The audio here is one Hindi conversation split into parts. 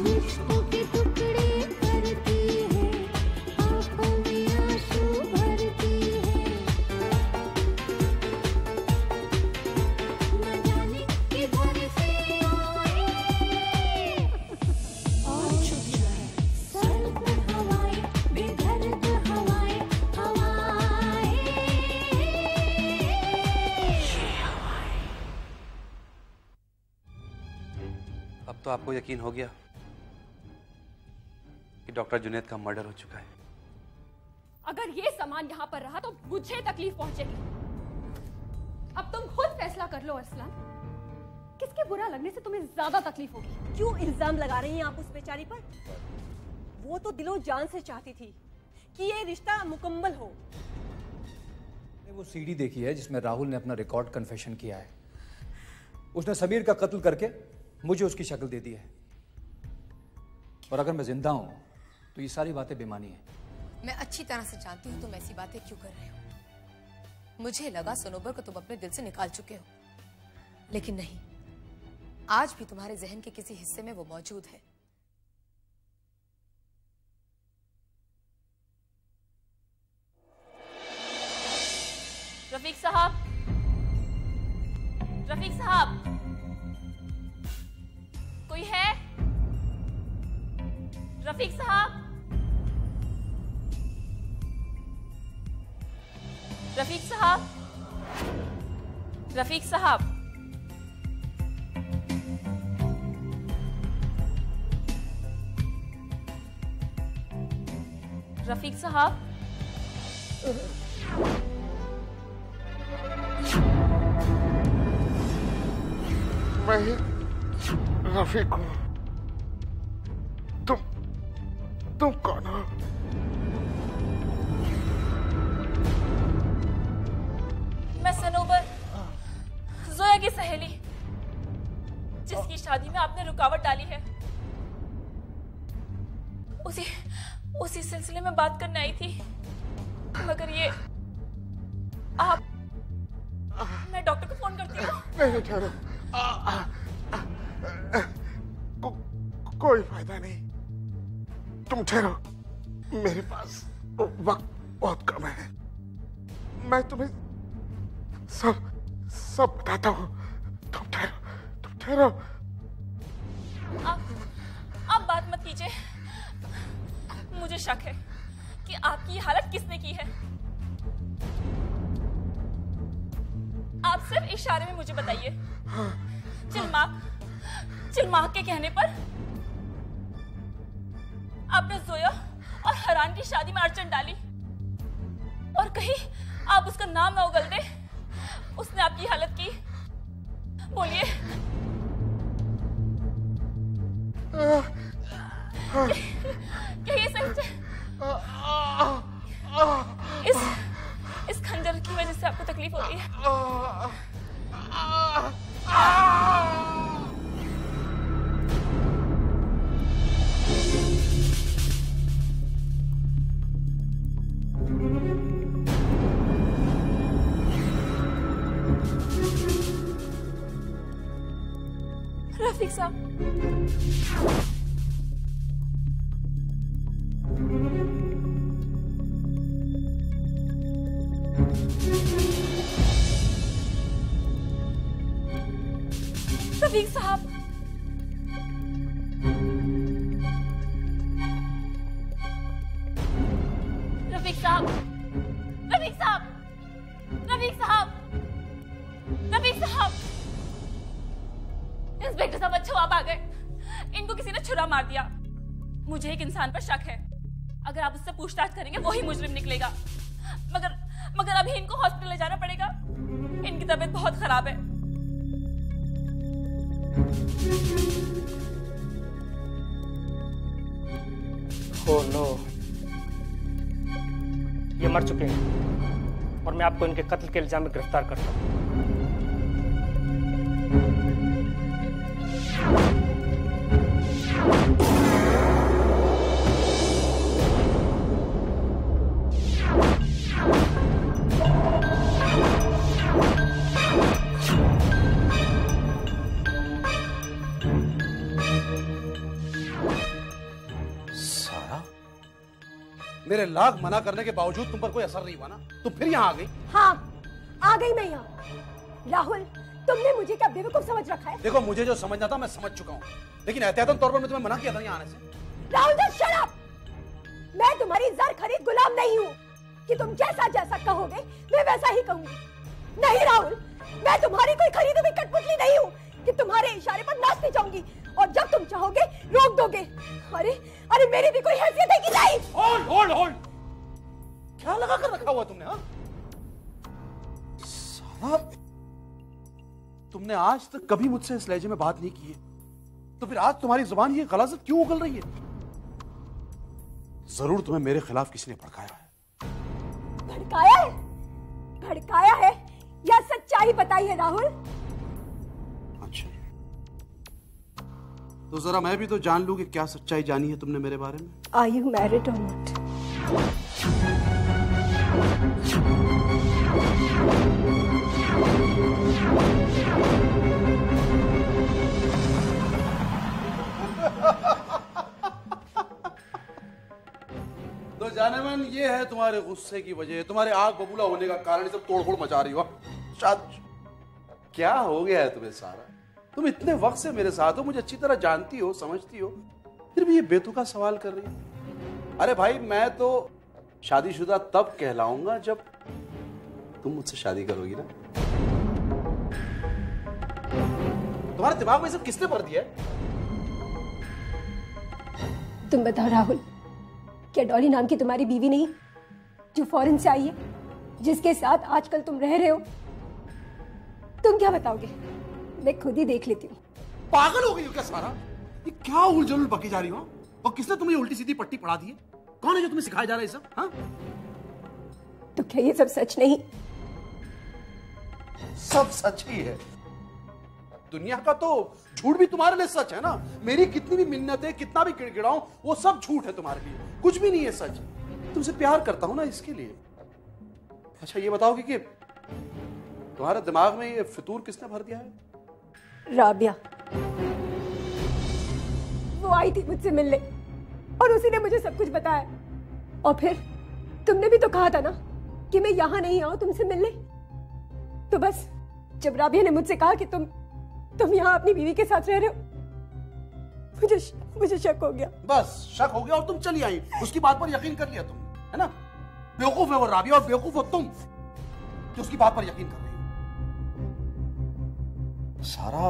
इश्क के टुकड़े करती है, आंखों में आंसू भरती है। न जाने किधर से आए और छुप जाए सर्द हवाएं, बेदर्द हवाएं, हवाएं। अब तो आपको यकीन हो गया कि डॉक्टर जुनैद का मर्डर हो चुका है। अगर ये सामान यहाँ पर रहा तो मुझे तकलीफ पहुंचेगी। अब तुम खुद फैसला कर लो अरसलान, किसके बुरा लगने से तुम्हें ज्यादा तकलीफ होगी। क्यों इल्जाम लगा रही हैं आप उस बेचारी पर? वो तो दिलो जान से चाहती थी कि ये रिश्ता मुकम्मल हो। वो सीडी देखी है जिसमें राहुल ने अपना रिकॉर्ड कन्फेशन किया है। उसने समीर का कत्ल करके मुझे उसकी शक्ल दे दी है, और अगर मैं जिंदा हूं तो ये सारी बातें बेमानी है। मैं अच्छी तरह से जानती हूँ तुम ऐसी बातें क्यों कर रहे हो। मुझे लगा सनोबर को तुम अपने दिल से निकाल चुके हो, लेकिन नहीं, आज भी तुम्हारे जहन के किसी हिस्से में वो मौजूद है। रफीक साहब, रफीक साहब, कोई है? रफीक साहब, रफीक साहब, रफीक साहब, रफीक साहब। मैं रफीक हूँ। तुम कौन हो? मैं सनोबर, जोया की सहेली, जिसकी शादी में आपने रुकावट डाली है। उसी सिलसिले में बात करने आई थी, मगर ये आप, मैं डॉक्टर को फोन करती हूँ। नहीं ठहरो, कोई फायदा नहीं, तुम ठहरो, मेरे पास वक्त बहुत कम है। मैं तुम्हें सब बताता हूँ। तुम ठहरो। आप बात मत कीजिए। मुझे शक है कि आपकी ये हालत किसने की है। आप सिर्फ इशारे में मुझे बताइए। चिलमाक के कहने पर आपने जोया और हरान की शादी में अड़चन डाली, और कहीं आप उसका नाम ना उगल दे। उसने आपकी हालत की। बोलिए। क्या ये सच है? इस खंजर की वजह से आपको तकलीफ होती है? रफीक साहब, रफीक साहब, रफीक साहब, रफीक साहब, रफीक साहब, रफीक साहब। इंस्पेक्टर साहब, अच्छा आप आ गए। इनको किसी ने छुरा मार दिया। मुझे एक इंसान पर शक है। अगर आप उससे पूछताछ करेंगे वही मुजरिम निकलेगा। मगर अभी इनको हॉस्पिटल ले जाना पड़ेगा। इनकी तबीयत बहुत खराब है। ओह नो, ये मर चुके हैं और मैं आपको इनके कत्ल के इल्जाम में गिरफ्तार करता हूँ। मेरे लाख मना करने के बावजूद तुम पर कोई असर नहीं हुआ ना, तुम फिर यहाँ आ गई। हाँ, आ गई मैं यहाँ। राहुल, तुमने मुझे क्या बेवकूफ समझ रखा है? देखो, मुझे जो समझना था मैं समझ चुका हूँ, लेकिन एहतियातन तौर पर मैं तुम्हें मना किया था यहाँ आने से। Rahul, just shut up! मैं तुम्हारी जर खरीद गुलाम नहीं हूँ कि तुम जैसा जैसा कहोगे मैं वैसा ही कहूंगी। नहीं राहुल, मैं तुम्हारी कोई खरीदी हुई कठपुतली नहीं हूँ कि तुम्हारे इशारे पर नाचती जाऊंगी और जब तुम चाहोगे रोक दोगे। अरे अरे, मेरी भी कोई हैसियत है कि नहीं? होल्ड होल्ड होल्ड, क्या लगा कर रखा हुआ तुमने? हाँ, साला, तुमने आज तक कभी मुझसे इस लहजे में बात नहीं की है, तो फिर आज तुम्हारी जुबान ये गलाजत क्यों उगल रही है? जरूर तुम्हें मेरे खिलाफ किसी ने भड़काया है। भड़काया है? भड़काया है या सच्चाई बताइए राहुल। अच्छा, तो जरा मैं भी तो जान लूं कि क्या सच्चाई जानी है तुमने मेरे बारे में। Are you married or not? तो जाने मन, ये है तुम्हारे गुस्से की वजह, तुम्हारे आग बबूला होने का कारण, ये सब तोड़फोड़ मचा रही हो। शायद क्या हो गया है तुम्हें सारा? तुम इतने वक्त से मेरे साथ हो, मुझे अच्छी तरह जानती हो, समझती हो, फिर भी ये बेतुका सवाल कर रही हो। अरे भाई, मैं तो शादीशुदा तब कहलाऊंगा जब तुम मुझसे शादी करोगी ना। तुम्हारे दिमाग में सब किसने भर दिया है? तुम बताओ राहुल, क्या डॉली नाम की तुम्हारी बीवी नहीं जो फॉरेन से आई है, जिसके साथ आजकल तुम रह रहे हो? तुम क्या बताओगे? मैं खुद ही देख लेती हूँ। पागल हो गई हो क्या सारा? ये क्या उलझुल बकी जा रही हो? और किसने तुम्हें उल्टी सीधी पट्टी पढ़ा दी है? कौन है जो तुम्हें सिखाया जा रहा है ये सब? हाँ? तो क्या ये सब सच नहीं? सब सच ही है। दुनिया का तो झूठ भी तुम्हारे लिए सच है ना। मेरी कितनी भी मिन्नतें, कितना भी गिड़गिड़ाऊं, वो सब झूठ है तुम्हारे लिए। कुछ भी नहीं है सच। तुमसे प्यार करता हूं ना, इसके लिए। अच्छा, ये बताओगे कि तुम्हारे दिमाग में ये फितूर किसने भर दिया है? राबिया। वो आई थी मुझसे मिलने और उसी ने मुझे सब कुछ बताया। और फिर तुमने भी तो कहा था ना कि मैं यहां नहीं आऊं तुमसे मिलने। तो बस जब राबिया ने मुझसे कहा कि तुम यहाँ अपनी बीवी के साथ रह रहे हो, मुझे शक हो गया। बस शक हो गया और तुम चली आई। उसकी बात पर यकीन कर लिया तुम, है ना? बेवकूफ है वो राबिया और बेवकूफ हो तुम कि उसकी बात पर यकीन कर रही हो। सारा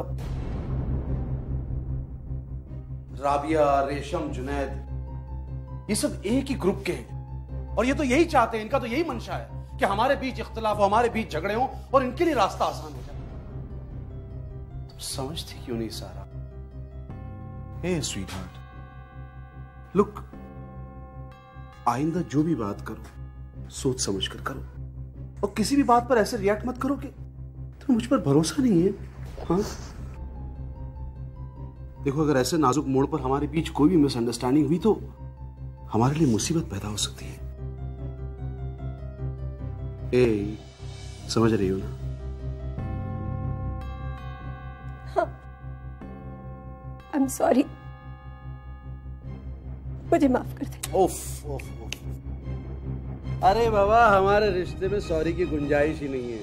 राबिया, रेशम, जुनैद, ये सब एक ही ग्रुप के हैं और ये तो यही चाहते हैं, इनका तो यही मंशा है कि हमारे बीच इख्तिलाफ हो, हमारे बीच झगड़े हो और इनके लिए रास्ता आसान हो जाए। समझती क्यों नहीं सारा? हे स्वीट हार्ट, लुक, आइंदा जो भी बात करो सोच समझ कर करो और किसी भी बात पर ऐसे रिएक्ट मत करो कि तुम्हें मुझ पर भरोसा नहीं है। हाँ, देखो, अगर ऐसे नाजुक मोड़ पर हमारे बीच कोई भी मिसअंडरस्टैंडिंग हुई तो हमारे लिए मुसीबत पैदा हो सकती है। समझ रही हो ना? I'm sorry, मुझे माफ कर दे। ओफ ओफ ओफ। अरे बाबा, हमारे रिश्ते में सॉरी की गुंजाइश ही नहीं है।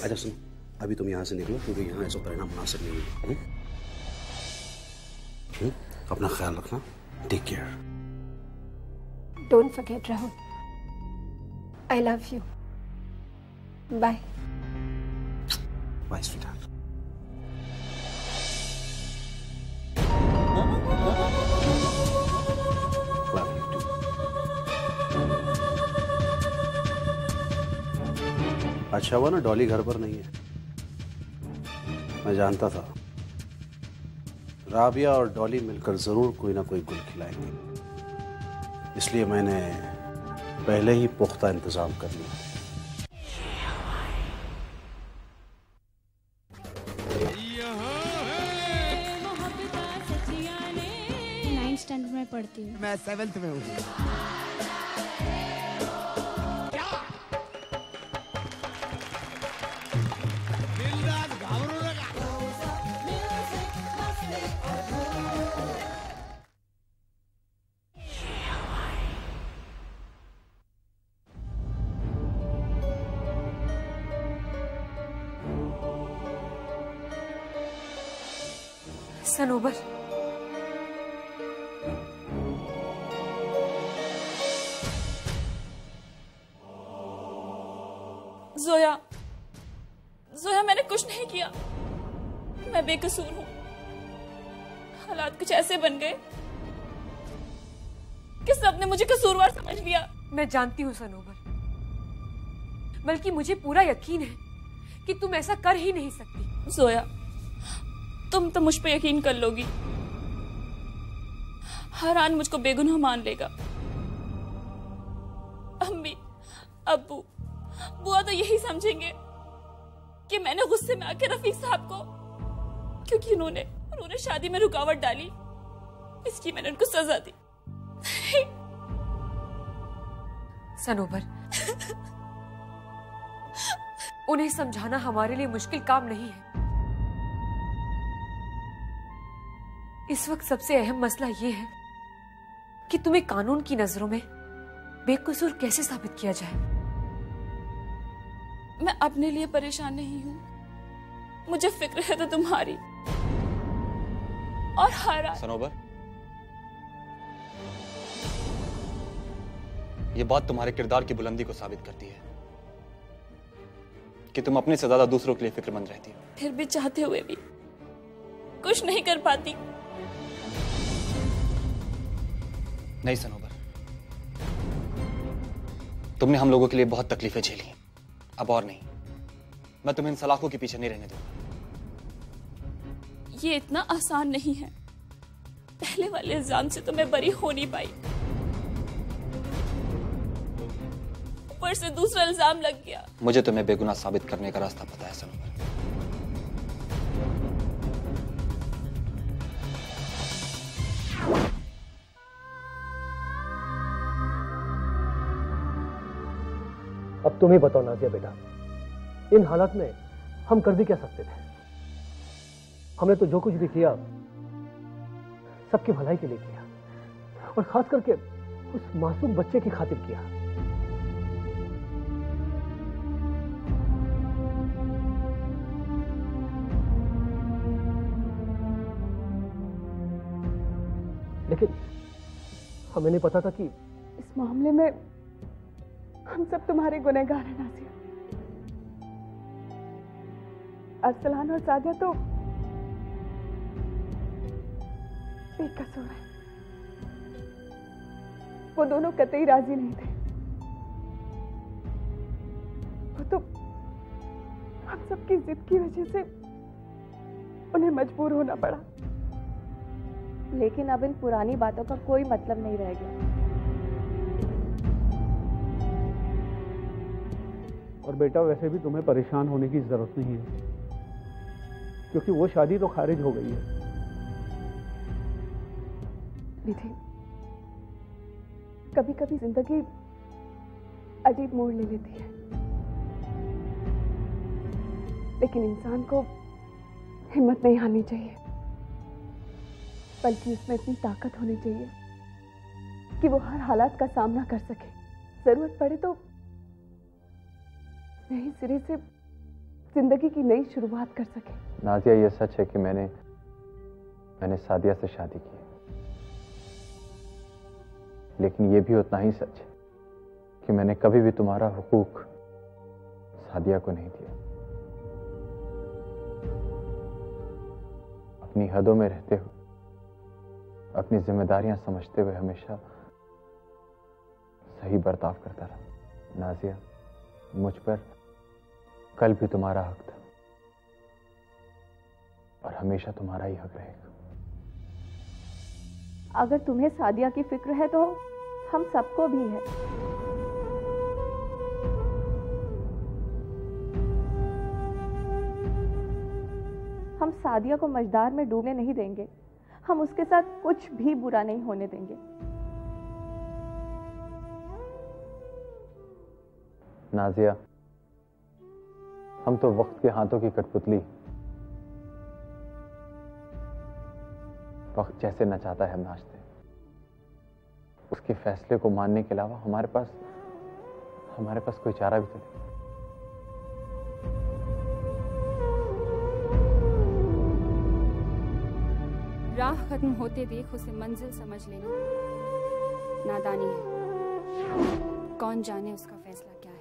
अच्छा सुनो, अभी तुम यहाँ से निकलो क्योंकि यहाँ ऐसा परिणाम मुनासिब नहीं है। अपना ख्याल रखना। Take care. Don't forget Rahul, I love you. Bye. Bye, sweetheart. अच्छा हुआ ना डॉली घर पर नहीं है। मैं जानता था राबिया और डॉली मिलकर जरूर कोई ना कोई गुल खिलाएंगे, इसलिए मैंने पहले ही पुख्ता इंतजाम कर लिया। स्टैंडर्ड में पढ़ती हूँ। मैं 7th में हूँ। सनोबर, जोया, जोया मैंने कुछ नहीं किया। मैं बेकसूर हूँ। हालात कुछ ऐसे बन गए कि सबने मुझे कसूरवार समझ लिया। मैं जानती हूँ सनोबर, बल्कि मुझे पूरा यकीन है कि तुम ऐसा कर ही नहीं सकती। जोया, तुम तो मुझ पे यकीन कर लोगी। हरान मुझको बेगुनाह मान लेगा। अम्मी, अब्बू, बुआ तो यही समझेंगे कि मैंने गुस्से में आके रफीक साहब को, क्योंकि उन्होंने शादी में रुकावट डाली, इसकी मैंने उनको सजा दी। सनोबर, उन्हें समझाना हमारे लिए मुश्किल काम नहीं है। इस वक्त सबसे अहम मसला यह है कि तुम्हें कानून की नजरों में बेकसूर कैसे साबित किया जाए। मैं अपने लिए परेशान नहीं हूँ, मुझे फिक्र है तो तुम्हारी और हारा। सनोबर, ये बात तुम्हारे किरदार की बुलंदी को साबित करती है कि तुम अपने से ज्यादा दूसरों के लिए फिक्रमंद रहती हो। फिर भी चाहते हुए भी कुछ नहीं कर पाती। नहीं सनोबर, तुमने हम लोगों के लिए बहुत तकलीफें झेली, अब और नहीं। मैं तुम्हें इन सलाखों के पीछे नहीं रहने दूंगा। ये इतना आसान नहीं है। पहले वाले इल्जाम से तो मैं बरी हो नहीं पाई, ऊपर से दूसरा इल्जाम लग गया। मुझे तुम्हें बेगुनाह साबित करने का रास्ता पता है सनोबर। अब तुम ही बताओ नाजिया बेटा, इन हालात में हम कर भी क्या सकते थे? हमने तो जो कुछ भी किया सबकी भलाई के लिए किया, और खास करके उस मासूम बच्चे की खातिर किया। लेकिन हमें नहीं पता था कि इस मामले में हम सब तुम्हारे गुनहगार हैं नाजिया। अरसलान और सादिया तो बेकसूर है। वो दोनों कतई राजी नहीं थे। वो तो हम सबकी जिद की वजह से उन्हें मजबूर होना पड़ा। लेकिन अब इन पुरानी बातों का कोई मतलब नहीं रह गया। और बेटा, वैसे भी तुम्हें परेशान होने की जरूरत नहीं है, क्योंकि वो शादी तो खारिज हो गई है। निधि, कभी कभी जिंदगी अजीब मोड़ ले लेती है, लेकिन इंसान को हिम्मत नहीं हारनी चाहिए, बल्कि उसमें इतनी ताकत होनी चाहिए कि वो हर हालात का सामना कर सके। जरूरत पड़े तो नए सिरे से जिंदगी की नई शुरुआत कर सके। नाजिया, ये सच है कि मैंने सादिया से शादी की, लेकिन ये भी उतना ही सच है कि मैंने कभी भी तुम्हारा हुकूक सादिया को नहीं दिया। अपनी हदों में रहते हुए, अपनी जिम्मेदारियां समझते हुए हमेशा सही बर्ताव करता रहा। नाजिया, मुझ पर कल भी तुम्हारा हक था और हमेशा तुम्हारा ही हक रहेगा। अगर तुम्हें सादिया की फिक्र है तो हम सबको भी है। हम सादिया को मझधार में डूबने नहीं देंगे। हम उसके साथ कुछ भी बुरा नहीं होने देंगे। नाजिया, हम तो वक्त के हाथों की कठपुतली। वक्त जैसे नचाता है हम नाचते। उसके फैसले को मानने के अलावा हमारे पास कोई चारा भी तो नहीं। राह खत्म होते देख उसे मंजिल समझ लेना नादानी है। कौन जाने उसका फैसला क्या है।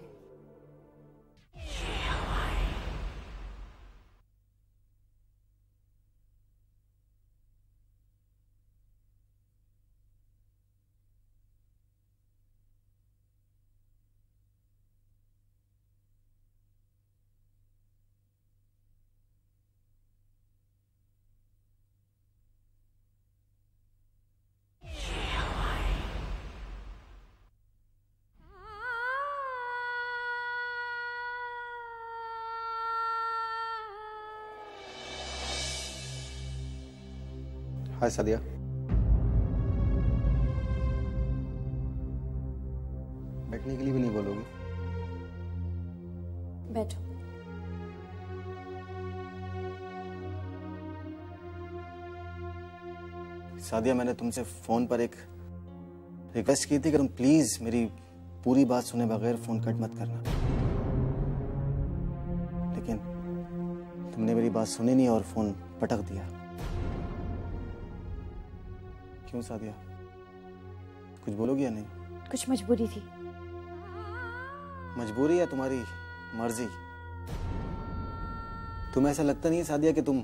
हाय सादिया। बैठने के लिए भी नहीं बोलोगी? बैठो। सादिया, मैंने तुमसे फोन पर एक रिक्वेस्ट की थी कि तुम प्लीज मेरी पूरी बात सुने बगैर फोन कट मत करना, लेकिन तुमने मेरी बात सुनी नहीं और फोन पटक दिया। क्यों सादिया, कुछ बोलोगी या नहीं? कुछ मजबूरी थी। मजबूरी या तुम्हारी मर्जी? तुम्हें ऐसा लगता नहीं है सादिया कि तुम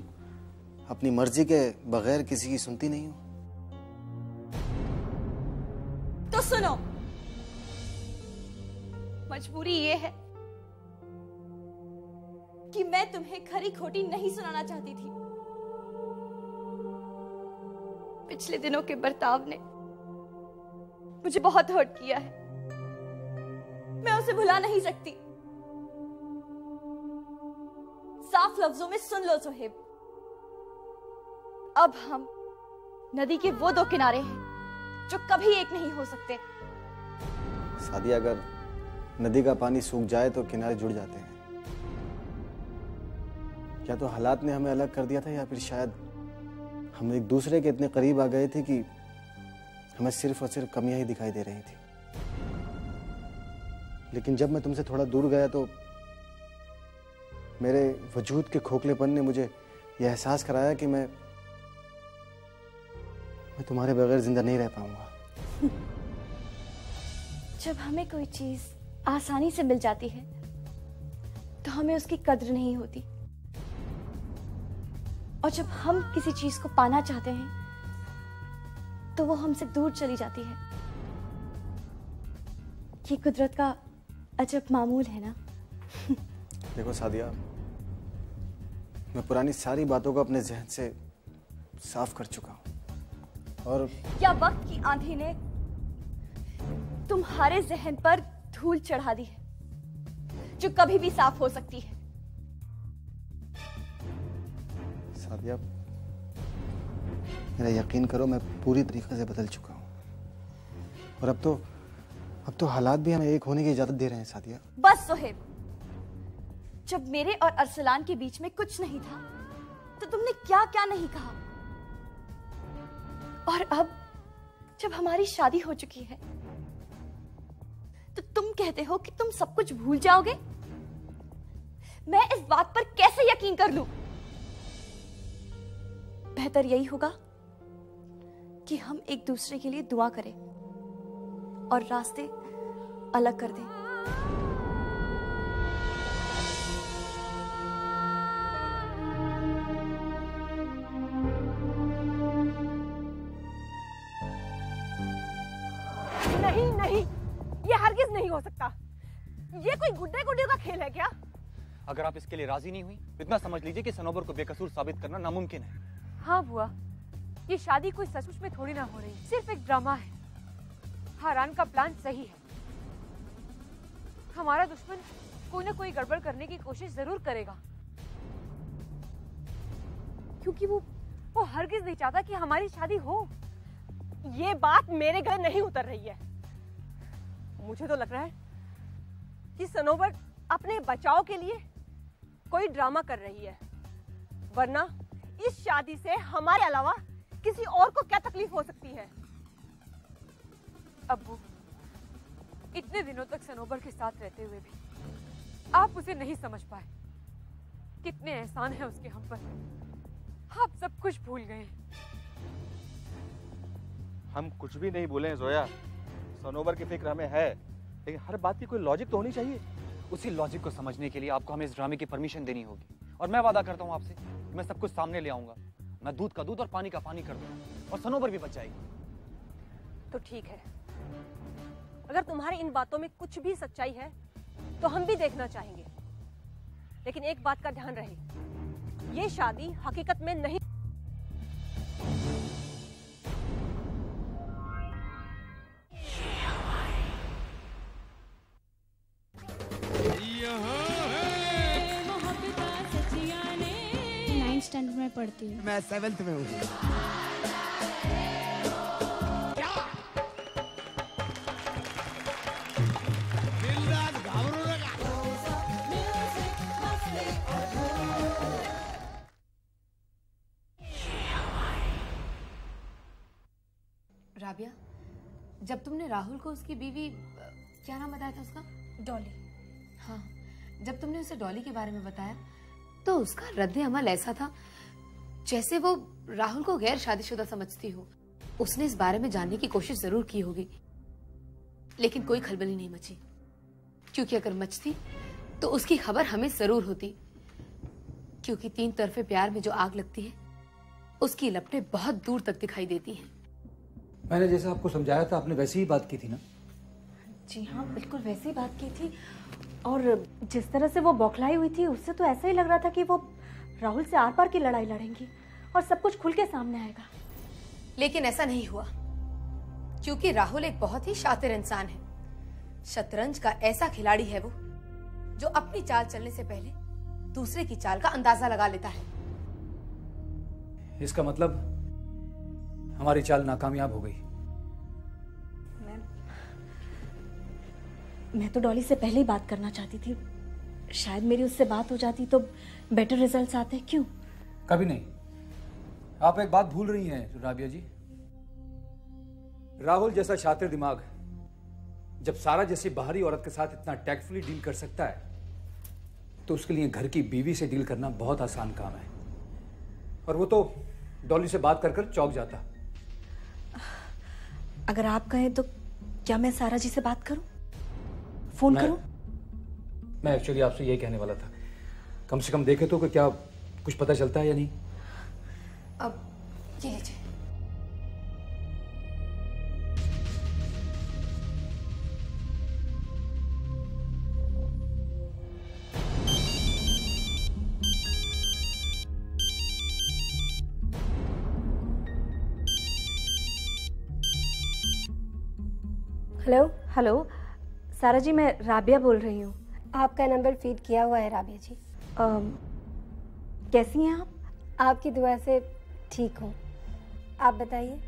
अपनी मर्जी के बगैर किसी की सुनती नहीं हो? तो सुनो, मजबूरी ये है कि मैं तुम्हें खरी खोटी नहीं सुनाना चाहती थी। पिछले दिनों के बर्ताव ने मुझे बहुत हर्ट किया है। मैं उसे भुला नहीं सकती। साफ लफ्जों में सुन लो सोहेब, अब हम नदी के वो दो किनारे हैं जो कभी एक नहीं हो सकते। सादिया, अगर नदी का पानी सूख जाए तो किनारे जुड़ जाते हैं। क्या तो हालात ने हमें अलग कर दिया था, या फिर शायद हम एक दूसरे के इतने करीब आ गए थे कि हमें सिर्फ और सिर्फ कमियां ही दिखाई दे रही थी। लेकिन जब मैं तुमसे थोड़ा दूर गया तो मेरे वजूद के खोखलेपन ने मुझे यह एहसास कराया कि मैं तुम्हारे बगैर जिंदा नहीं रह पाऊंगा। जब हमें कोई चीज आसानी से मिल जाती है तो हमें उसकी कद्र नहीं होती, और जब हम किसी चीज को पाना चाहते हैं तो वो हमसे दूर चली जाती है। ये कुदरत का अजब मामूल है ना। देखो सादिया, मैं पुरानी सारी बातों को अपने जहन से साफ कर चुका हूं, और या वक्त की आंधी ने तुम्हारे जहन पर धूल चढ़ा दी है जो कभी भी साफ हो सकती है। सादिया, मेरा यकीन करो, मैं पूरी तरीके से बदल चुका हूं, और अब तो हालात भी हमें एक होने की इजाजत दे रहे हैं। सादिया बस सोहेब, जब मेरे और अरसलान के बीच में कुछ नहीं था तो तुमने क्या क्या नहीं कहा, और अब जब हमारी शादी हो चुकी है तो तुम कहते हो कि तुम सब कुछ भूल जाओगे। मैं इस बात पर कैसे यकीन कर लूं? बेहतर यही होगा कि हम एक दूसरे के लिए दुआ करें और रास्ते अलग कर दें। नहीं नहीं, ये हरगिज नहीं हो सकता। ये कोई गुड्डे गुड्डे का खेल है क्या? अगर आप इसके लिए राजी नहीं हुई तो इतना समझ लीजिए कि सनोबर को बेकसूर साबित करना नामुमकिन है। हाँ बुआ, ये शादी कोई सचमुच में थोड़ी ना हो रही, सिर्फ एक ड्रामा है। हारान का प्लान सही है। हमारा दुश्मन कोई ना कोई गड़बड़ करने की कोशिश जरूर करेगा, क्योंकि वो हरगिज नहीं चाहता कि हमारी शादी हो। ये बात मेरे घर नहीं उतर रही है। मुझे तो लग रहा है कि सनोबर अपने बचाव के लिए कोई ड्रामा कर रही है, वरना इस शादी से हमारे अलावा किसी और को क्या तकलीफ हो सकती है? अब्बू, इतने दिनों तक सनोबर के साथ रहते हुए भी आप उसे नहीं समझ पाए। कितने एहसान है उसके हम पर, आप सब कुछ भूल गए। हम कुछ भी नहीं बोले हैं जोया, सनोवर की फिक्र हमें है, लेकिन हर बात की कोई लॉजिक तो होनी चाहिए। उसी लॉजिक को समझने के लिए आपको हमें इस ड्रामे की परमिशन देनी होगी, और मैं वादा करता हूँ आपसे, मैं सब कुछ सामने ले आऊंगा। मैं दूध का दूध और पानी का पानी कर दूंगा, और सनोवर भी बच जाएगी। तो ठीक है, अगर तुम्हारी इन बातों में कुछ भी सच्चाई है तो हम भी देखना चाहेंगे, लेकिन एक बात का ध्यान रहे, ये शादी हकीकत में नहीं। स्टैंडर्ड में पढ़ती हूँ। मैं 7th में हूँ। राबिया, जब तुमने राहुल को उसकी बीवी, क्या नाम बताया था उसका? डॉली। हाँ, जब तुमने उसे डॉली के बारे में बताया तो उसका रद्द अमल ऐसा था जैसे वो राहुल को गैर शादीशुदा समझती हो। उसने इस बारे में जानने की कोशिश जरूर की होगी, लेकिन कोई खलबली नहीं मची, क्योंकि अगर मचती तो उसकी खबर हमें जरूर होती, क्योंकि 3 तरफे प्यार में जो आग लगती है उसकी लपटें बहुत दूर तक दिखाई देती हैं। मैंने जैसा आपको समझाया था, आपने वैसी ही बात की थी ना? जी हाँ, बिल्कुल वैसी बात की थी, और जिस तरह से वो बौखलाई हुई थी उससे तो ऐसा ही लग रहा था कि वो राहुल से आर पार की लड़ाई लड़ेंगी और सब कुछ खुल के सामने आएगा। लेकिन ऐसा नहीं हुआ, क्योंकि राहुल एक बहुत ही शातिर इंसान है। शतरंज का ऐसा खिलाड़ी है वो, जो अपनी चाल चलने से पहले दूसरे की चाल का अंदाजा लगा लेता है। इसका मतलब हमारी चाल नाकामयाब हो गई। मैं तो डॉली से पहले ही बात करना चाहती थी, शायद मेरी उससे बात हो जाती तो बेटर रिजल्ट्स आते। क्यों? कभी नहीं। आप एक बात भूल रही हैं राबिया जी, राहुल जैसा शातिर दिमाग जब सारा जैसी बाहरी औरत के साथ इतना टैक्टफुली डील कर सकता है, तो उसके लिए घर की बीवी से डील करना बहुत आसान काम है। और वो तो डॉली से बात कर कर चौंक जाता। अगर आप कहें तो क्या मैं सारा जी से बात करूं? फोन करूं? मैं एक्चुअली आपसे यही कहने वाला था, कम से कम देखे तो कि क्या कुछ पता चलता है या नहीं। अब ये लीजिए। हेलो हेलो, सारा जी, मैं राबिया बोल रही हूँ। आपका नंबर फीड किया हुआ है राबिया जी। कैसी हैं आप? आपकी दुआ से ठीक हूँ। आप बताइए,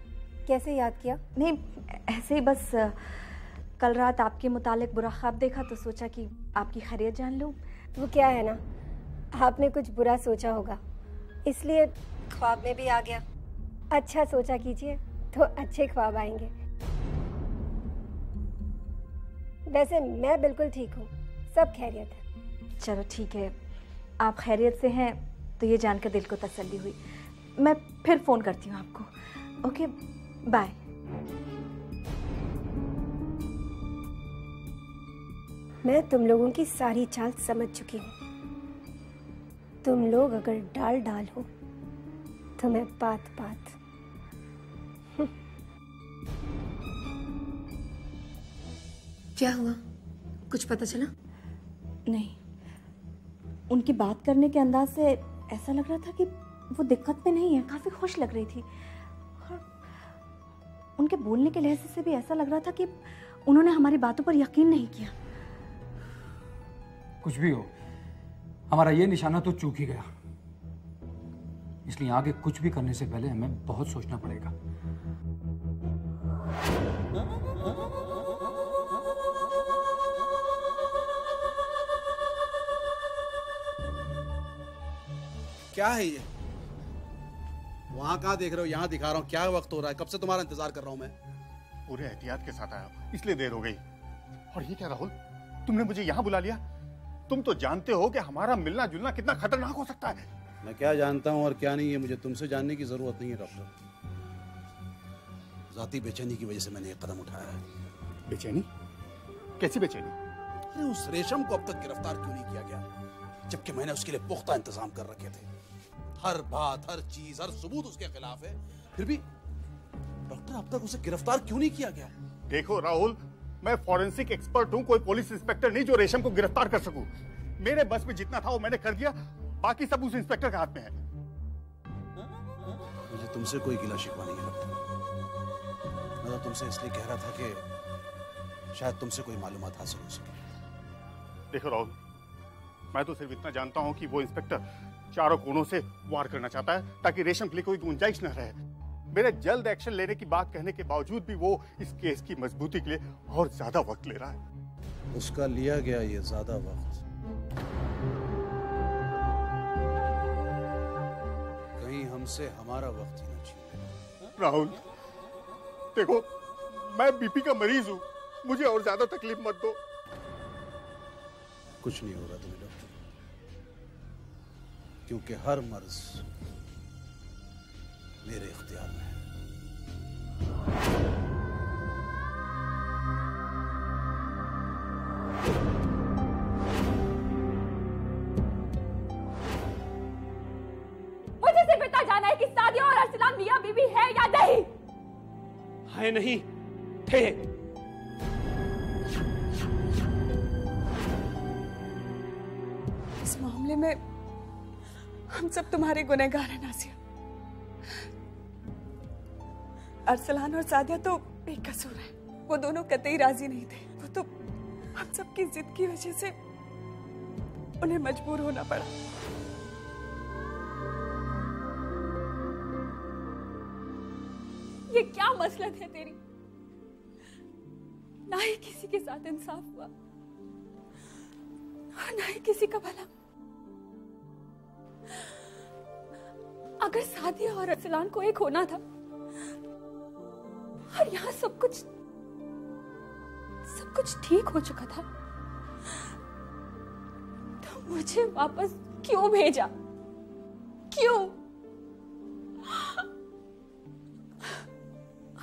कैसे याद किया? नहीं, ऐसे ही बस कल रात आपके मुतालिक बुरा ख्वाब देखा तो सोचा कि आपकी खैरियत जान लूँ। वो क्या है ना, आपने कुछ बुरा सोचा होगा, इसलिए ख्वाब में भी आ गया। अच्छा सोचा कीजिए तो अच्छे ख्वाब आएंगे। वैसे मैं बिल्कुल ठीक हूँ, सब खैरियत है। चलो ठीक है, आप खैरियत से हैं तो ये जानकर दिल को तसल्ली हुई। मैं फिर फ़ोन करती हूँ आपको। Okay, bye. मैं तुम लोगों की सारी चाल समझ चुकी हूँ। तुम लोग अगर डाल डाल हो तो मैं पात पात। क्या हुआ, कुछ पता चला? नहीं, उनकी बात करने के अंदाज से ऐसा लग रहा था कि वो दिक्कत में नहीं है, काफी खुश लग रही थी। और उनके बोलने के लहजे से भी ऐसा लग रहा था कि उन्होंने हमारी बातों पर यकीन नहीं किया। कुछ भी हो, हमारा ये निशाना तो चूक ही गया, इसलिए आगे कुछ भी करने से पहले हमें बहुत सोचना पड़ेगा। क्या है ये? वहां कहाँ देख रहे हो? यहाँ दिखा रहा हूँ। क्या वक्त हो रहा है? कब से तुम्हारा इंतजार कर रहा हूँ मैं। पूरे एहतियात के साथ आया, इसलिए देर हो गई। और ये क्या राहुल, तुमने मुझे यहाँ बुला लिया? तुम तो जानते हो कि हमारा मिलना जुलना कितना खतरनाक हो सकता है। मैं क्या जानता हूँ और क्या नहीं है, मुझे तुमसे जानने की जरूरत नहीं है डॉक्टर। जाती बेचैनी की वजह से मैंने एक कदम उठाया है। बेचैनी? कैसी बेचैनी? अरे उस रेशम को अब तक गिरफ्तार क्यों नहीं किया गया, जबकि मैंने उसके लिए पुख्ता इंतजाम कर रखे थे। हर बात, हर चीज, हर सबूत उसके खिलाफ है, फिर भी डॉक्टर अब तक उसे गिरफ्तार क्यों नहीं किया गया? देखो राहुल, मैं फॉरेंसिक एक्सपर्ट हूँ, कोई पुलिस इंस्पेक्टर नहीं जो रेशम को गिरफ्तार कर सकूं। मेरे बस में जितना था वो मैंने कर दिया, बाकी सब उस इंस्पेक्टर के हाथ में है। मुझे तुमसे कोई गिला शिकवा नहीं लगता। मैं तो तुमसे इसलिए कह रहा था कि शायद तुमसे कोई मालूमात हासिल हो सके। देखो राहुल, मैं तो सिर्फ इतना जानता हूँ कि वो इंस्पेक्टर चारों कोनों से वार करना चाहता है ताकि रेशम के लिए कोई गुंजाइश न रहे। मेरे जल्द एक्शन लेने की बात कहने के बावजूद भी वो इस केस की मजबूती के लिए और ज्यादा वक्त ले रहा है। उसका लिया गया ये ज्यादा वक्त कहीं हमसे हमारा वक्त ही न छीन ले। राहुल देखो, मैं बीपी का मरीज हूँ, मुझे और ज्यादा तकलीफ मत दो। कुछ नहीं होगा तुम्हें डॉक्टर, क्योंकि हर मर्ज मेरे इख्तियार में है। मुझे सिर्फ इतना जाना है कि सादिया और अरसलान मियां बीवी है या नहीं। है नहीं, थे। इस मामले में हम सब तुम्हारे गुनहगार हैं नासिया। अरसलान और सादिया तो बेकसूर है, वो दोनों कतई राजी नहीं थे। वो तो हम सब की जिद की वजह से उन्हें मजबूर होना पड़ा। ये क्या मसलत है तेरी? ना ही किसी के साथ इंसाफ हुआ और ना ही किसी का भला। अगर सादिया और अरसलान को एक होना था और यहाँ सब कुछ ठीक हो चुका था, तो मुझे वापस क्यों भेजा? क्यों?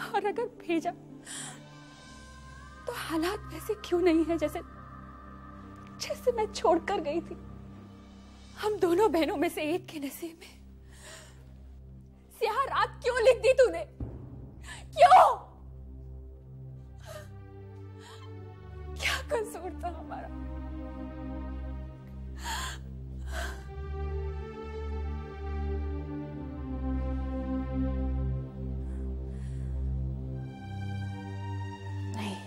और अगर भेजा तो हालात वैसे क्यों नहीं है जैसे मैं छोड़कर गई थी। हम दोनों बहनों में से एक के नसीब में स्याह रात क्यों लिख दी तूने? क्यों? क्या कसूर था हमारा? नहीं,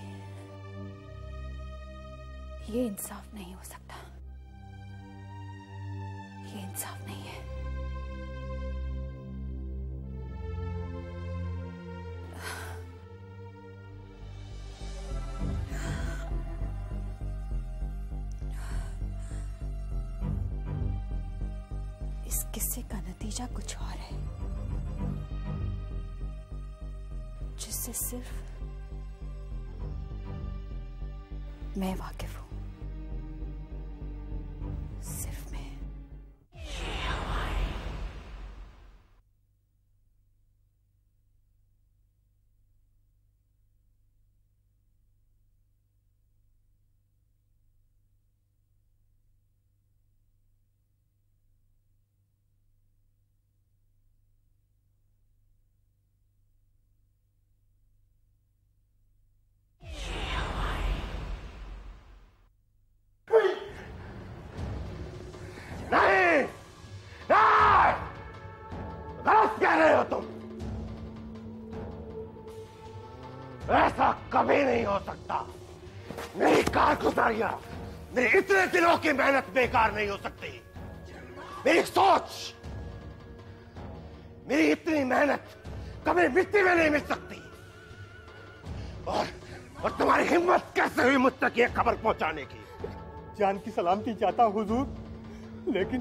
ये इंसाफ नहीं हो सकता। ये इंसाफ नहीं है। इस किस्से का नतीजा कुछ और है, जिससे सिर्फ मैं वाकिफ हूं। सिर्फ मैं। ऐसा कभी नहीं हो सकता। मेरी कारगुजारियां, मेरी इतने दिनों की मेहनत बेकार नहीं हो सकती। मेरी सोच, मेरी इतनी मेहनत कभी मिट्टी में नहीं मिल सकती। और तुम्हारी हिम्मत कैसे हुई मुझ तक ये खबर पहुंचाने की? जान की सलामती चाहता हुजूर, लेकिन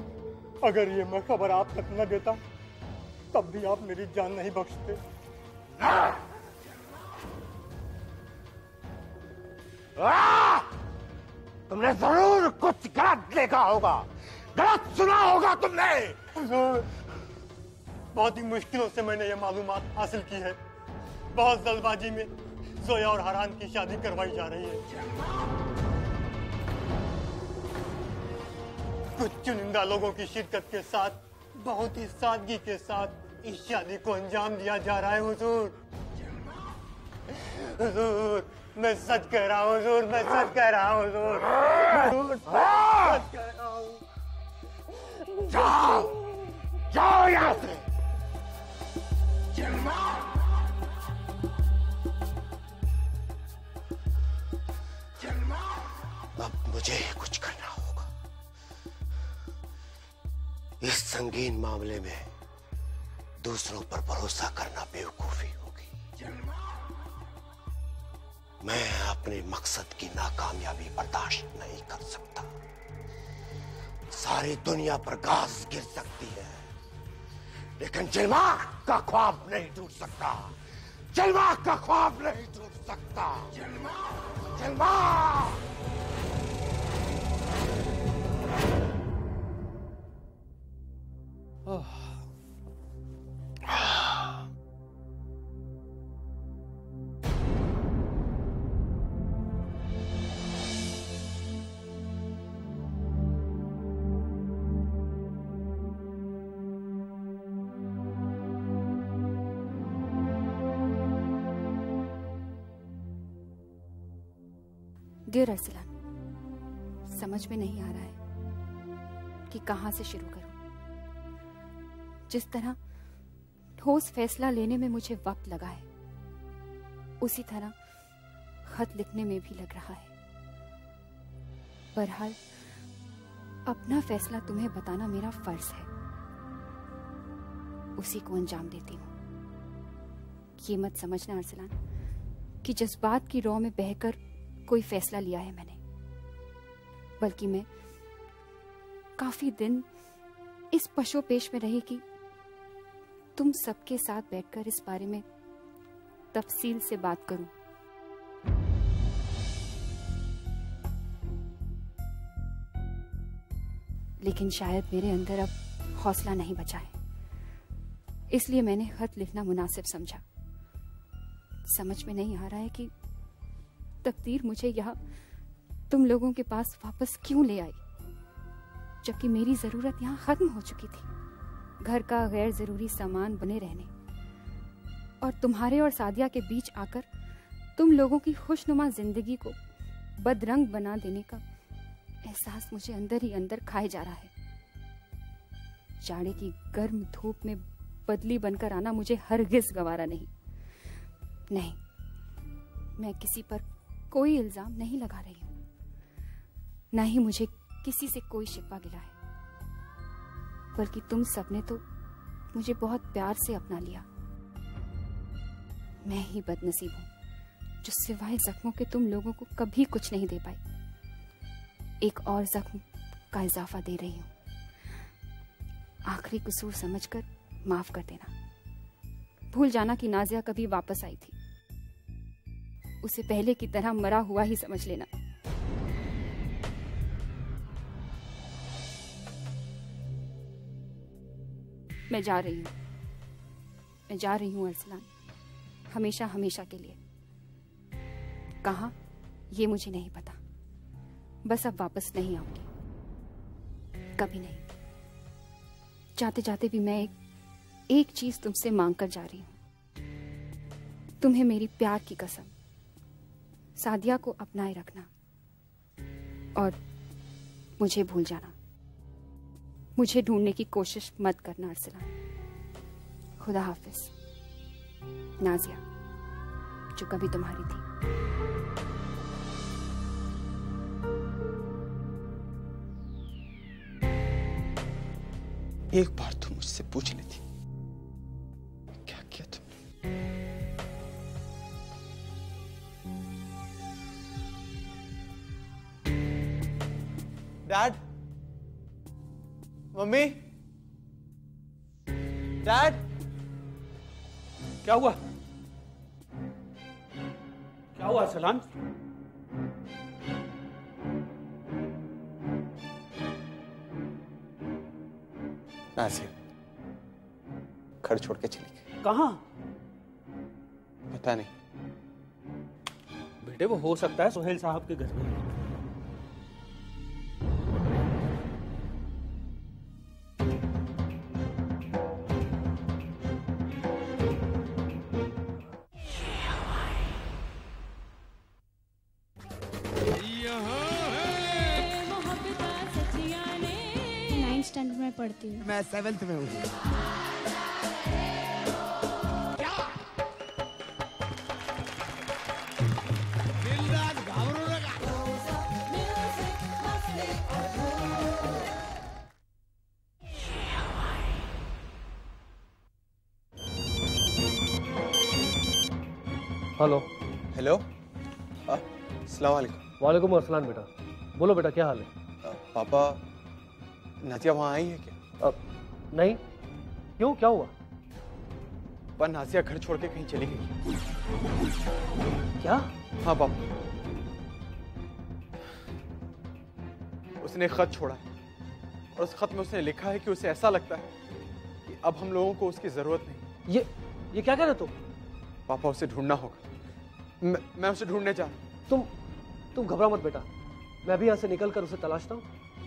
अगर ये मैं खबर आप तक न देता तब भी आप मेरी जान नहीं बख्शते। तुमने जरूर कुछ गलत देखा होगा, गलत सुना होगा तुमने। बहुत ही मुश्किलों से मैंने ये मालूमात हासिल की है। बहुत जल्दबाजी में जोया और हरान की शादी करवाई जा रही है। कुछ चुनिंदा लोगों की शिरकत के साथ बहुत ही सादगी के साथ इस शादी को अंजाम दिया जा रहा है हुजूर। हुजूर, मैं सच कह रहा हूँ हुजूर, मैं सच कह रहा हूँ हुजूर, मैं सच कह रहा हूँ। जाओ, जाओ यहाँ से। अब मुझे कुछ करना होगा। इस संगीन मामले में दूसरों पर भरोसा करना बेवकूफी होगी। मैं अपने मकसद की नाकामयाबी बर्दाश्त नहीं कर सकता। सारी दुनिया पर घास गिर सकती है, लेकिन जलमाग का ख्वाब नहीं टूट सकता। जलमाग का ख्वाब नहीं टूट सकता। जलमाग डियर अरसलान, समझ में नहीं आ रहा है कि कहां से शुरू करूं। जिस तरह ठोस फैसला लेने में मुझे वक्त लगा है, उसी तरह खत लिखने में भी लग रहा है। बहरहाल अपना फैसला तुम्हें बताना मेरा फर्ज है, उसी को अंजाम देती हूँ। ये मत समझना अरसलान कि जज्बात की रौ में बहकर कोई फैसला लिया है मैंने, बल्कि मैं काफी दिन इस पशोपेश में रही कि तुम सबके साथ बैठकर इस बारे में तफसील से बात करूं। लेकिन शायद मेरे अंदर अब हौसला नहीं बचा है, इसलिए मैंने खत लिखना मुनासिब समझा। समझ में नहीं आ रहा है कि तकदीर मुझे यहाँ तुम लोगों के पास वापस क्यों ले आई, जबकि मेरी जरूरत यहाँ खत्म हो चुकी थी। घर का गैर जरूरी सामान बने रहने और तुम्हारे और सादिया के बीच आकर तुम लोगों की खुशनुमा जिंदगी को बदरंग बना देने का एहसास मुझे अंदर ही अंदर खाए जा रहा है। जाड़े की गर्म धूप में बदली बनकर आना मुझे हरगिज गवारा नहीं। नहीं, मैं किसी पर कोई इल्जाम नहीं लगा रही हूं, ना ही मुझे किसी से कोई शिकवा गिला है, बल्कि तुम सबने तो मुझे बहुत प्यार से अपना लिया। मैं ही बदनसीब हूं जो सिवाय जख्मों के तुम लोगों को कभी कुछ नहीं दे पाई। एक और जख्म का इजाफा दे रही हूं। आखिरी कसूर समझकर माफ कर देना। भूल जाना कि नाजिया कभी वापस आई थी, उसे पहले की तरह मरा हुआ ही समझ लेना। मैं जा रही हूं अरसलान, हमेशा हमेशा के लिए। कहां ये मुझे नहीं पता, बस अब वापस नहीं आऊंगी, कभी नहीं। जाते जाते भी मैं एक चीज तुमसे मांग कर जा रही हूं। तुम्हें मेरी प्यार की कसम, सादिया को अपनाए रखना और मुझे भूल जाना। मुझे ढूंढने की कोशिश मत करना अरसलान। खुदा हाफिज। नाजिया, जो कभी तुम्हारी थी। एक बार तुम मुझसे पूछ लेती, क्या किया तुमने? डैड, मम्मी, डैड, क्या हुआ? क्या हुआ सलाम? नाज़िया घर छोड़ के चली गई। कहाँ? मैं पता नहीं। बेटे वो हो सकता है सुहेल साहब के घर में। स्टैंडर्ड में पढ़ती हूँ। मैं 7th में हूँ। हेलो। हेलो, अस्सलाम वालेकुम। वालेकुम अस्सलाम बेटा। बोलो बेटा, क्या हाल है? पापा, नाजिया वहाँ आई है क्या? नहीं। क्यों, क्या हुआ? पर नाजिया घर छोड़ के कहीं चली गई। क्या? हाँ पापा, उसने एक खत छोड़ा है और उस खत में उसने लिखा है कि उसे ऐसा लगता है कि अब हम लोगों को उसकी जरूरत नहीं। ये क्या कह रहे हो तुम? पापा, उसे ढूंढना होगा। मैं उसे ढूंढने जा रहा हूँ। तुम घबरा मत बेटा, मैं भी यहाँ से निकल कर उसे तलाशता हूँ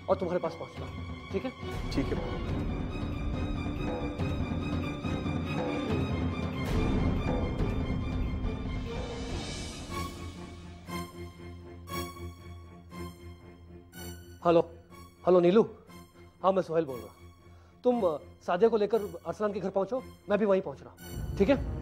और तुम्हारे पास पहुँचता हूँ। ठीक है? ठीक है पापा। हेलो। हेलो नीलू। हाँ, मैं सोहेल बोल रहा हूँ। तुम सादिया को लेकर अरसलान के घर पहुंचो, मैं भी वहीं पहुंच रहा हूँ। ठीक है?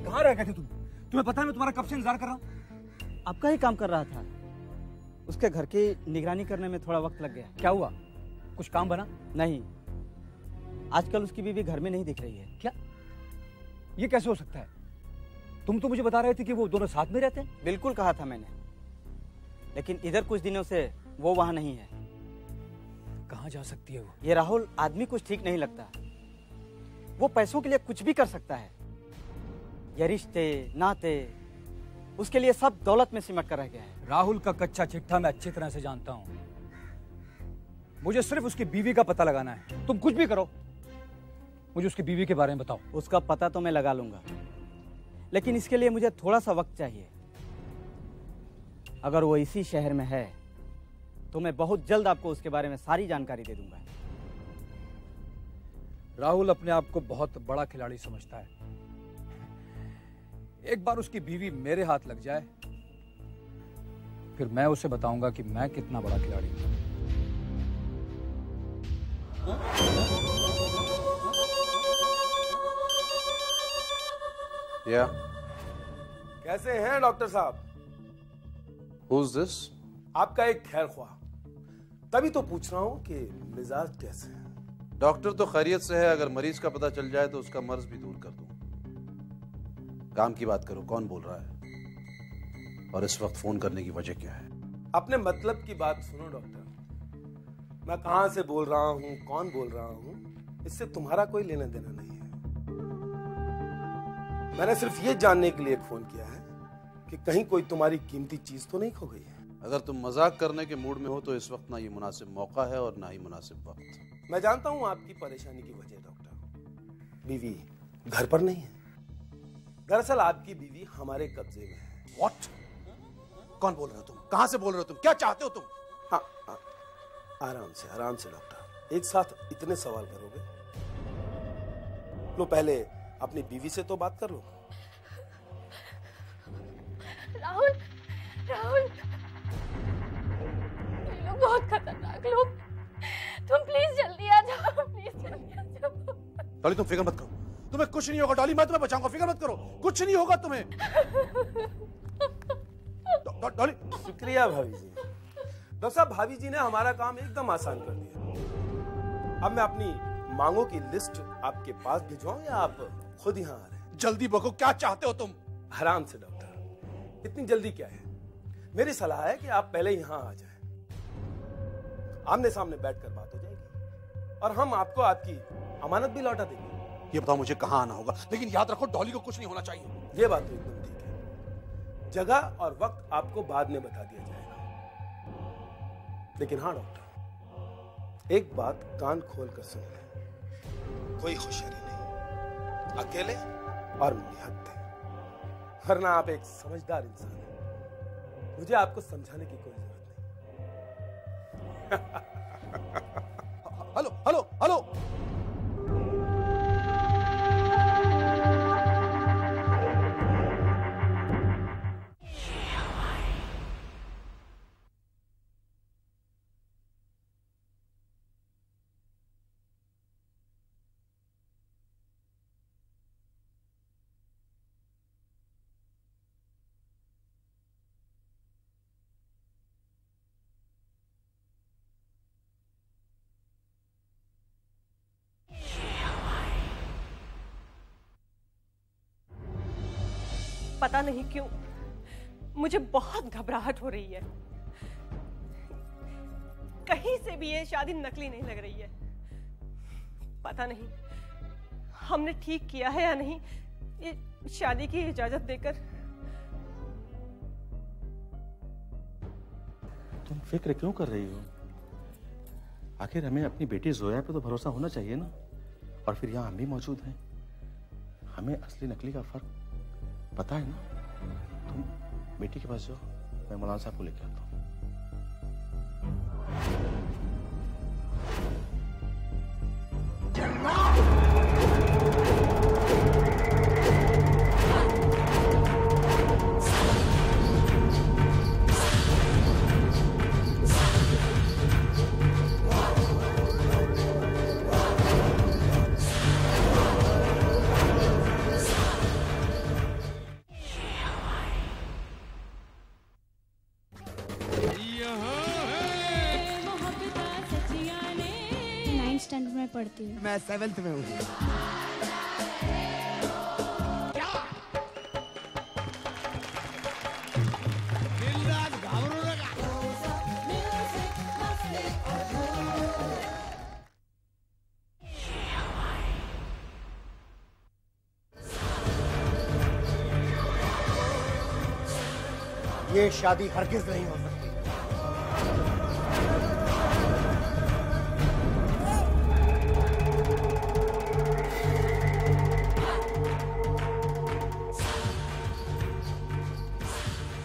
कहाँ रह गए थे तुम? तुम्हें पता है मैं तुम्हारा कब से इंतजार कर रहा हूँ। आपका ही काम कर रहा था। उसके घर की निगरानी करने में थोड़ा वक्त लग गया। क्या हुआ? कुछ काम बना? नहीं, आजकल उसकी बीवी घर में नहीं दिख रही है। क्या? ये कैसे हो सकता है? तुम तो मुझे बता रहे थे कि वो दोनों साथ में रहते हैं। बिल्कुल कहा था मैंने, लेकिन इधर कुछ दिनों से वो वहां नहीं है। कहाँ जा सकती है वो? ये राहुल आदमी कुछ ठीक नहीं लगता। वो पैसों के लिए कुछ भी कर सकता है। ये रिश्ते नाते उसके लिए सब दौलत में सिमट कर रह गया है। राहुल का कच्चा चिट्ठा मैं अच्छी तरह से जानता हूं। मुझे सिर्फ उसकी बीवी का पता लगाना है। तुम कुछ भी करो, मुझे उसकी बीवी के बारे में बताओ। उसका पता तो मैं लगा लूंगा, लेकिन इसके लिए मुझे थोड़ा सा वक्त चाहिए। अगर वो इसी शहर में है तो मैं बहुत जल्द आपको उसके बारे में सारी जानकारी दे दूंगा। राहुल अपने आप को बहुत बड़ा खिलाड़ी समझता है। एक बार उसकी बीवी मेरे हाथ लग जाए, फिर मैं उसे बताऊंगा कि मैं कितना बड़ा खिलाड़ी हूं। या कैसे हैं डॉक्टर साहब? Who's this? आपका एक खैर ख्वाह। तभी तो पूछ रहा हूं कि मिजाज कैसे है? डॉक्टर तो खैरियत से है। अगर मरीज का पता चल जाए तो उसका मर्ज भी दूर कर दूं। काम की बात करो, कौन बोल रहा है और इस वक्त फोन करने की वजह क्या है? अपने मतलब की बात सुनो डॉक्टर। मैं कहां से बोल रहा हूं, कौन बोल रहा हूं, इससे तुम्हारा कोई लेना देना नहीं है। मैंने सिर्फ ये जानने के लिए फोन किया है कि कहीं कोई तुम्हारी कीमती चीज तो नहीं खो गई है। अगर तुम मजाक करने के मूड में हो तो इस वक्त ना ये मुनासिब मौका है और ना ही मुनासिब वक्त। मैं जानता हूं आपकी परेशानी की वजह डॉक्टर। बीवी घर पर नहीं है। दरअसल आपकी बीवी हमारे कब्जे में है। What? कौन बोल रहे हो तुम? कहां से बोल रहे हो तुम? क्या चाहते हो तुम? हाँ, आराम से डॉक्टर। एक साथ इतने सवाल करोगे? लो पहले अपनी बीवी से तो बात कर लो। राहुल, राहुल, ये लोग बहुत खतरनाक लोग। तुम प्लीज जल्दी आ जाओ, प्लीज जल्दी आ जाओ। डॉली तुम फिक्र मत करो, तुम्हें कुछ नहीं होगा। डॉली मैं तुम्हें बचाऊंगा, फिक्र मत करो, कुछ नहीं होगा तुम्हें। डॉली। शुक्रिया भाभी जी। डॉक्टर साहब, भाभी जी ने हमारा काम एकदम आसान कर दिया। अब मैं अपनी मांगों की लिस्ट आपके पास भिजवाऊं या आप खुद यहाँ आ रहे हैं? जल्दी बको, क्या चाहते हो तुम? आराम से डॉक्टर, इतनी जल्दी क्या है? मेरी सलाह है कि आप पहले यहाँ आ जाएं। आमने सामने बैठकर बात हो जाएगी। और हम आपको आपकी अमानत भी लौटा देंगे। ये बताओ मुझे कहाँ आना होगा, लेकिन याद रखो डॉली को कुछ नहीं होना चाहिए। ये बात तो एकदम ठीक है। जगह और वक्त आपको बाद में बता दिया जाएगा। लेकिन हाँ डॉक्टर, एक बात कान खोल कर सुन लें, कोई होशियारी नहीं, अकेले और निहत्थे, वरना आप एक समझदार इंसान हैं। मुझे आपको समझाने की कोई जरूरत नहीं। हेलो हेलो हेलो, पता नहीं क्यों मुझे बहुत घबराहट हो रही है। कहीं से भी ये शादी नकली नहीं लग रही है। पता नहीं हमने ठीक किया है या नहीं ये शादी की इजाजत देकर। तुम फिक्र क्यों कर रही हो? आखिर हमें अपनी बेटी जोया पे तो भरोसा होना चाहिए ना। और फिर यहाँ हम भी मौजूद हैं, हमें असली नकली का फर्क पता है ना। तुम बेटी के पास जाओ, मैं मौलाना साहब को लेके आता हूँ। स्टैंडर्ड में पढ़ती हूँ। मैं 7th में हूँ। ये शादी हरगिज नहीं हो सकती।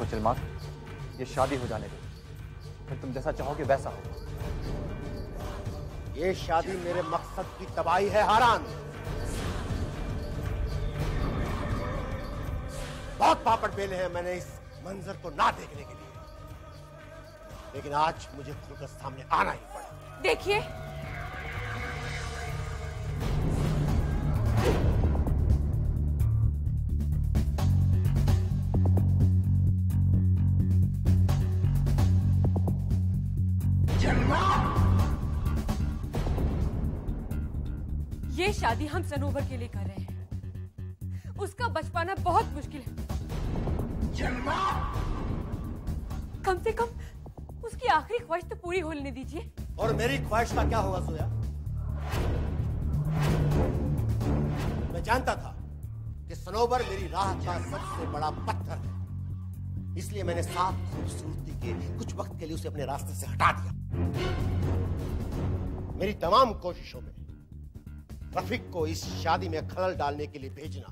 चिलमाक, ये शादी हो जाने दो, फिर तुम जैसा चाहोगे वैसा हो। ये शादी मेरे मकसद की तबाही है हारान। बहुत पापड़ बेले हैं मैंने इस मंजर को ना देखने के लिए, लेकिन आज मुझे खुलकर सामने आना ही पड़ा। देखिए, ये शादी हम सनोवर के लिए कर रहे हैं। उसका बच पाना बहुत मुश्किल है। कम से कम उसकी आखिरी ख्वाहिश तो पूरी होने दीजिए। और मेरी ख्वाहिश का क्या होगा जोया? मैं जानता था कि सनोवर मेरी राह का सबसे बड़ा पत्थर है, इसलिए मैंने साफ खूबसूरती के कुछ वक्त के लिए उसे अपने रास्ते से हटा दिया। मेरी तमाम कोशिशों में रफीक को इस शादी में खलल डालने के लिए भेजना,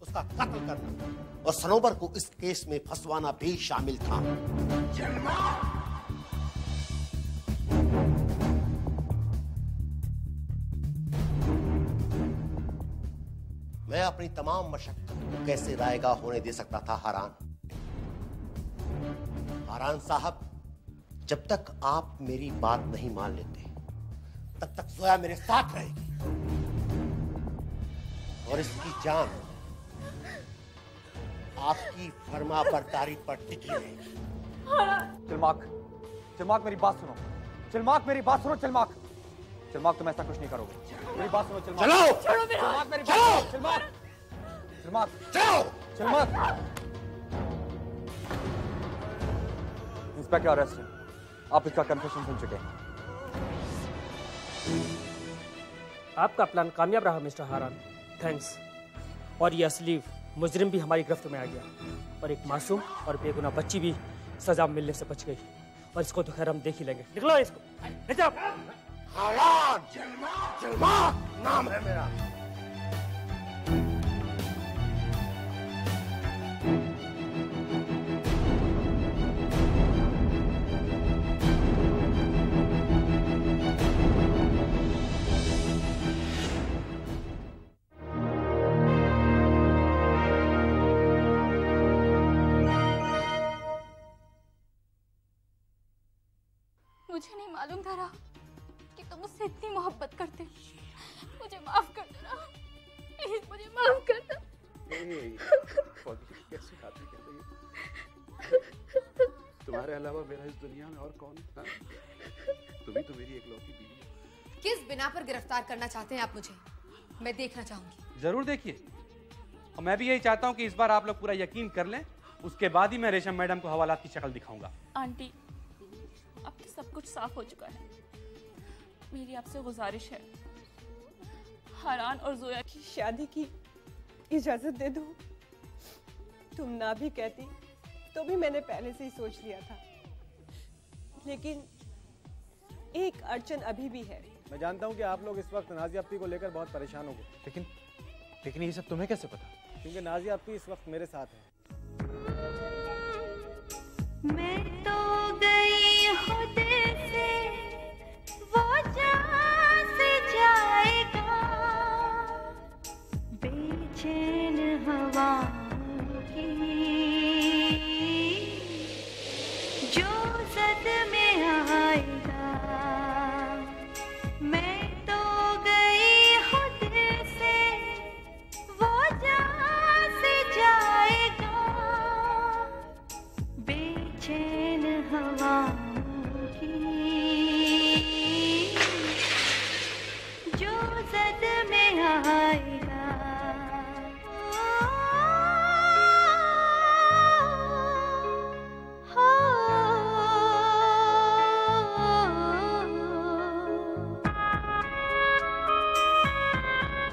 उसका कत्ल करना और सनोवर को इस केस में फंसवाना भी शामिल था। मैं अपनी तमाम मशक्कत को कैसे रायगा होने दे सकता था हारान? हारान साहब, जब तक आप मेरी बात नहीं मान लेते तब तक जोया मेरे साथ रहेगी और इसकी जान आपकी फर्मा बरदारी पर टिकी रहेगी। चिलमाक, चिलमाक मेरी बात सुनो। चिलमाक मेरी बात सुनो। चिलमाक, चिलमाक तुम ऐसा कुछ नहीं करोगे। मेरी बात सुनो चिलमाक। चलो! छोड़ो मेरा हाथ। चिलमाक मेरी बात सुनो। चिलमाक, चिलमाक, चलो! चिलमाक। इंस्पेक्टर अरेस्ट है। आप इसका कन्फेशन सुन चुके हैं। आपका प्लान कामयाब रहा मिस्टर हारान, थैंक्स। और ये असली मुजरिम भी हमारी गिरफ्त में आ गया और एक मासूम और बेगुनाह बच्ची भी सजा मिलने से बच गई। और इसको तो खैर हम देख ही लेंगे। निकलो इसको। हारान जलमा नाम है मेरा। मुझे नहीं मालूम था राहुल कि तुम मुझसे इतनी मोहब्बत करते। मुझे माफ कर दो राहुल, प्लीज मुझे माफ कर दो। कैसी बातें कर रही हो? तुम्हारे अलावा मेरा इस दुनिया में और कौन है? तुम्ही तो मेरी इकलौती बीवी हो। किस बिना पर गिरफ्तार करना चाहते हैं आप मुझे? मैं देखना चाहूंगी। जरूर देखिए, और मैं भी यही चाहता हूँ कि इस बार आप लोग पूरा यकीन कर लें, उसके बाद ही मैं रेशम मैडम को हवालात की शक्ल दिखाऊंगा। आंटी, अब तो सब कुछ साफ हो चुका है। मेरी आपसे गुजारिश है, हारान और जोया की शादी की इजाजत दे दो। तुम ना भी कहती तो भी मैंने पहले से ही सोच लिया था, लेकिन एक अड़चन अभी भी है। मैं जानता हूँ कि आप लोग इस वक्त नाज़िया अपी को लेकर बहुत परेशान हो गए, लेकिन ये सब तुम्हें कैसे पता? क्योंकि नाज़िया अपी इस वक्त मेरे साथ है। मैं तो गई हूँ दिल से, वो जहाँ से जाएगा, बेचैन हवाओं की जो सद में आएगा। मैं तो गई हूँ दिल से, वो जहाँ से जाएगा, बेचैन हवाओं की जो सद में आएगा।